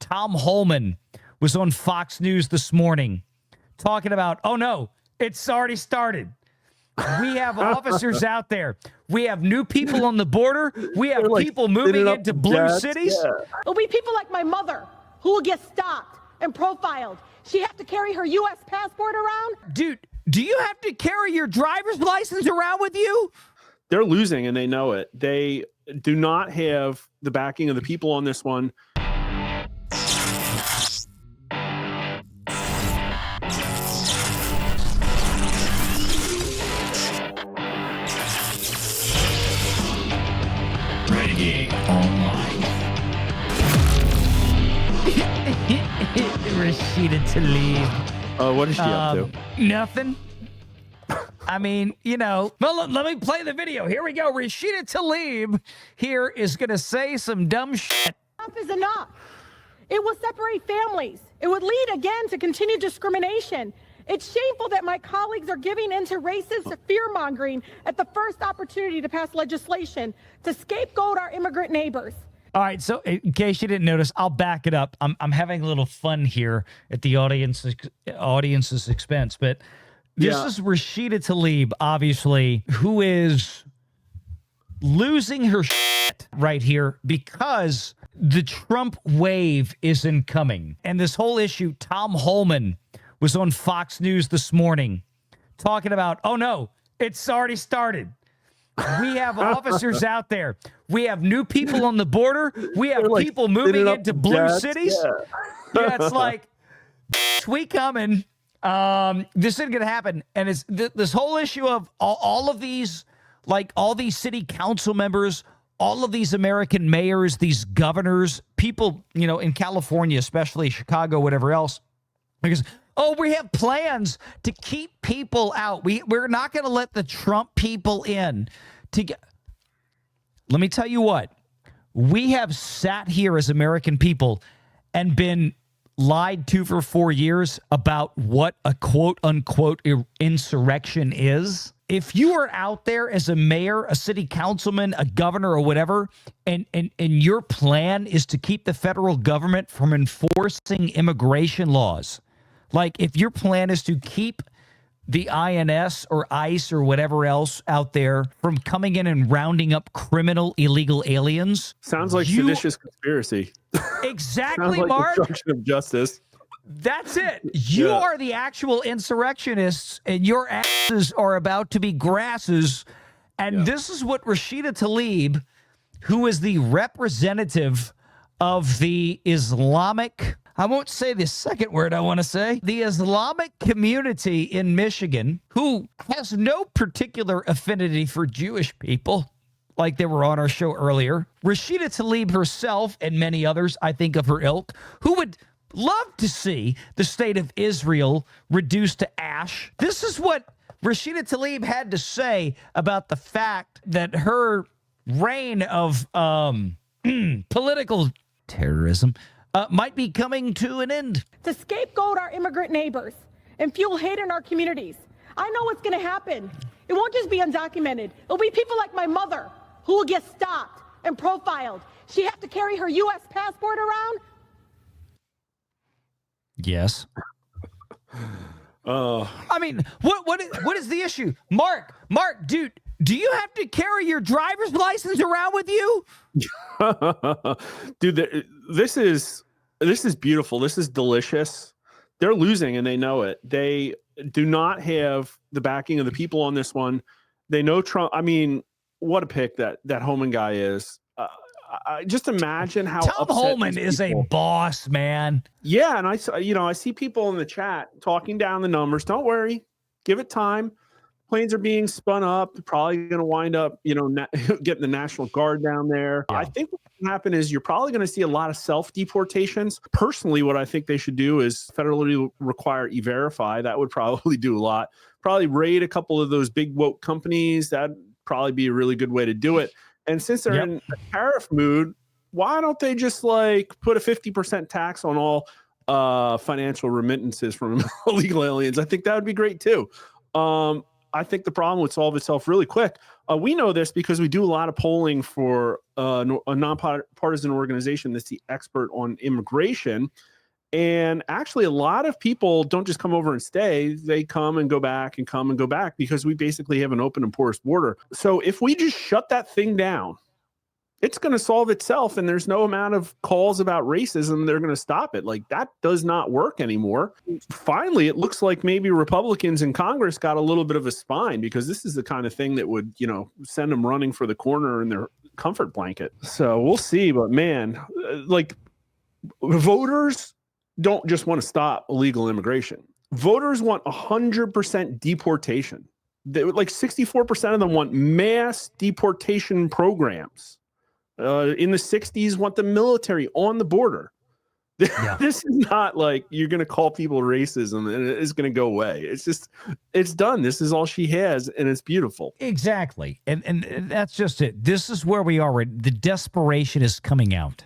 Tom Holman was on Fox News this morning talking about, oh no, it's already started. We have officers out there. We have new people on the border. We have people moving into blue cities. Yeah. It'll be people like my mother who will get stopped and profiled. She have to carry her U.S. passport around. Dude, do you have to carry your driver's license around with you? They're losing and they know it. They do not have the backing of the people on this one. Renegade Online. Rashida Tlaib. What is she up to? Nothing. I mean, you know, well, let me play the video. Here we go. Rashida Tlaib here is going to say some dumb shit. Enough is enough. It will separate families. It would lead again to continued discrimination. It's shameful that my colleagues are giving into racist fear-mongering at the first opportunity to pass legislation to scapegoat our immigrant neighbors. All right, so in case you didn't notice, I'll back it up. I'm having a little fun here at the audience's expense, but this is Rashida Tlaib, obviously, who is losing her shit right here because the Trump wave is incoming. And this whole issue, Tom Holman was on Fox News this morning talking about, oh no, it's already started. We have officers out there. We have new people on the border. We have people moving into blue cities. Yeah, it's like, we coming. This isn't going to happen. And it's this whole issue of all of these, like all these city council members, all of these American mayors, these governors, people, you know, in California, especially Chicago, whatever else, because, oh, we have plans to keep people out. We're not going to let the Trump people in. Let me tell you what. We have sat here as American people and been lied to for 4 years about what a quote-unquote insurrection is. If you are out there as a mayor, a city councilman, a governor, or whatever, and your plan is to keep the federal government from enforcing immigration laws, like if your plan is to keep the INS or ICE or whatever else out there from coming in and rounding up criminal illegal aliens. Sounds like seditious conspiracy. Exactly, like Mark. Obstruction of justice. That's it. You are the actual insurrectionists, and your asses are about to be grasses. And this is what Rashida Tlaib, who is the representative of the Islamic, I won't say the second word I want to say, the Islamic community in Michigan, who has no particular affinity for Jewish people, like they were on our show earlier. Rashida Tlaib herself and many others, I think, of her ilk, who would love to see the state of Israel reduced to ash. This is what Rashida Tlaib had to say about the fact that her reign of political terrorism might be coming to an end. To scapegoat our immigrant neighbors and fuel hate in our communities. I know what's going to happen. It won't just be undocumented. It'll be people like my mother who will get stopped and profiled. She have to carry her U.S. passport around. Yes. I mean, what is the issue? Mark, dude, do you have to carry your driver's license around with you? Dude, this is beautiful. This is delicious. They're losing and they know it. They do not have the backing of the people on this one. They know Trump. I mean, what a pick that Holman guy is. I just imagine how Tom Holman is a boss, man. Yeah, and I see people in the chat talking down the numbers. Don't worry, give it time. Planes are being spun up. They're probably going to wind up, getting the National Guard down there. Yeah. I think what can happen is you're probably going to see a lot of self-deportations. Personally, what I think they should do is federally require E-Verify. That would probably do a lot. Probably raid a couple of those big woke companies. That'd probably be a really good way to do it. And since they're in a tariff mood, why don't they just put a 50% tax on all financial remittances from illegal aliens? I think that would be great too. I think the problem would solve itself really quick. We know this because we do a lot of polling for a nonpartisan organization that's the expert on immigration. And actually, a lot of people don't just come over and stay. They come and go back and come and go back because we basically have an open and porous border. So if we just shut that thing down, it's going to solve itself. And there's no amount of calls about racism. They're going to stop it. Like, that does not work anymore. Finally, it looks like maybe Republicans in Congress got a little bit of a spine, because this is the kind of thing that would, send them running for the corner in their comfort blanket. So we'll see. But man, like, voters don't just want to stop illegal immigration. Voters want 100% deportation. Like 64% of them want mass deportation programs. In the 60s, want the military on the border. Yeah. This is not like you're going to call people racism and it's going to go away. It's just, it's done. This is all she has, and it's beautiful. Exactly. And that's just it. This is where we are. The desperation is coming out.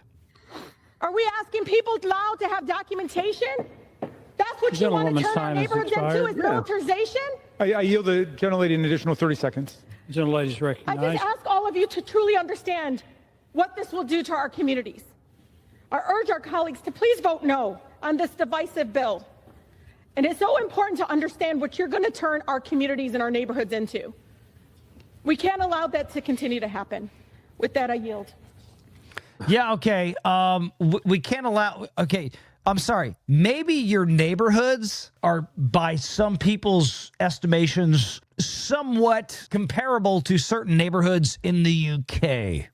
Are we asking people now to have documentation? That's what you want to turn our neighborhoods into, is militarization? I yield the gentlelady an additional 30 seconds. The gentlelady is recognized. I just ask all of you to truly understand what this will do to our communities. I urge our colleagues to please vote no on this divisive bill. And it's so important to understand what you're going to turn our communities and our neighborhoods into. We can't allow that to continue to happen. With that, I yield. Yeah, okay. We can't allow... Okay, I'm sorry. Maybe your neighborhoods are, by some people's estimations, somewhat comparable to certain neighborhoods in the UK.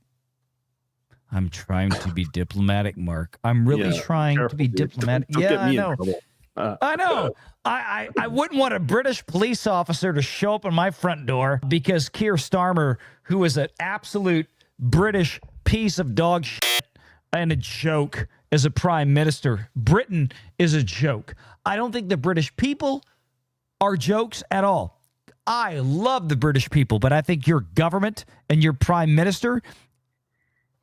I'm trying to be diplomatic, Mark. I'm really trying to be diplomatic. Don't I know. I know. I wouldn't want a British police officer to show up on my front door because Keir Starmer, who is an absolute British piece of dog shit and a joke as a prime minister. Britain is a joke. I don't think the British people are jokes at all. I love the British people, but I think your government and your prime minister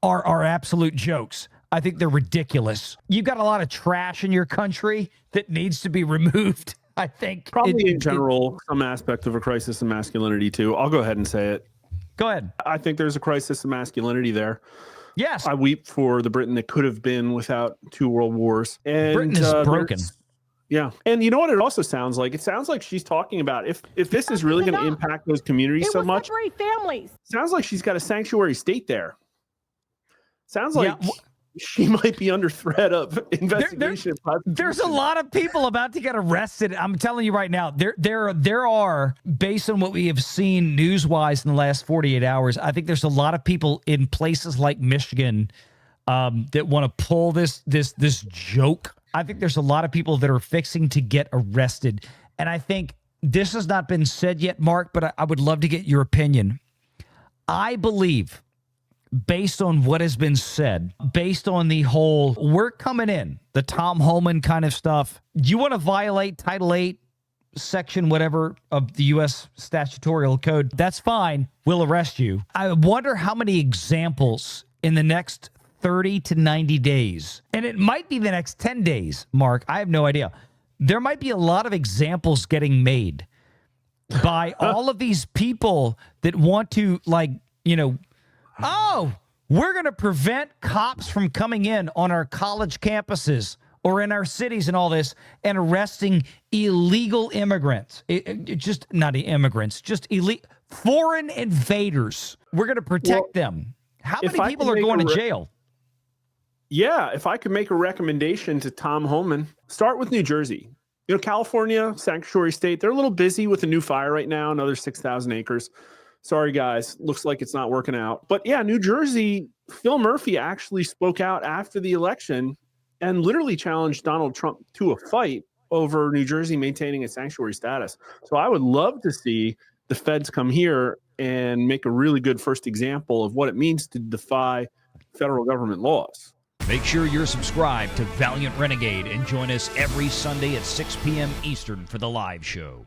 are absolute jokes. I think they're ridiculous. You've got a lot of trash in your country that needs to be removed, I think. Probably in general, some aspect of a crisis of masculinity, too. I'll go ahead and say it. Go ahead. I think there's a crisis of masculinity there. Yes. I weep for the Britain that could have been without 2 world wars. And Britain is broken. Yeah. And you know what it also sounds like? It sounds like she's talking about if this is really going to impact those communities so much. Separate families. Sounds like she's got a sanctuary state there. Sounds like she might be under threat of investigation. There's a lot of people about to get arrested. I'm telling you right now, there are, based on what we have seen news-wise in the last 48 hours, I think there's a lot of people in places like Michigan that want to pull this joke. I think there's a lot of people that are fixing to get arrested. And I think this has not been said yet, Mark, but I would love to get your opinion. I believe, based on what has been said, based on the whole, we're coming in, the Tom Homan kind of stuff. You want to violate Title 8, section whatever of the U.S. statutory code, that's fine. We'll arrest you. I wonder how many examples in the next 30 to 90 days, and it might be the next 10 days, Mark. I have no idea. There might be a lot of examples getting made by all of these people that want to, oh, we're going to prevent cops from coming in on our college campuses or in our cities and all this and arresting illegal immigrants. Just not immigrants, just foreign invaders. We're going to protect them. How many people are going to jail? Yeah, if I could make a recommendation to Tom Homan, start with New Jersey. California, sanctuary state, they're a little busy with a new fire right now, another 6,000 acres. Sorry, guys. Looks like it's not working out. But yeah, New Jersey, Phil Murphy actually spoke out after the election and literally challenged Donald Trump to a fight over New Jersey maintaining a sanctuary status. So I would love to see the feds come here and make a really good first example of what it means to defy federal government laws. Make sure you're subscribed to Valiant Renegade and join us every Sunday at 6 p.m. Eastern for the live show.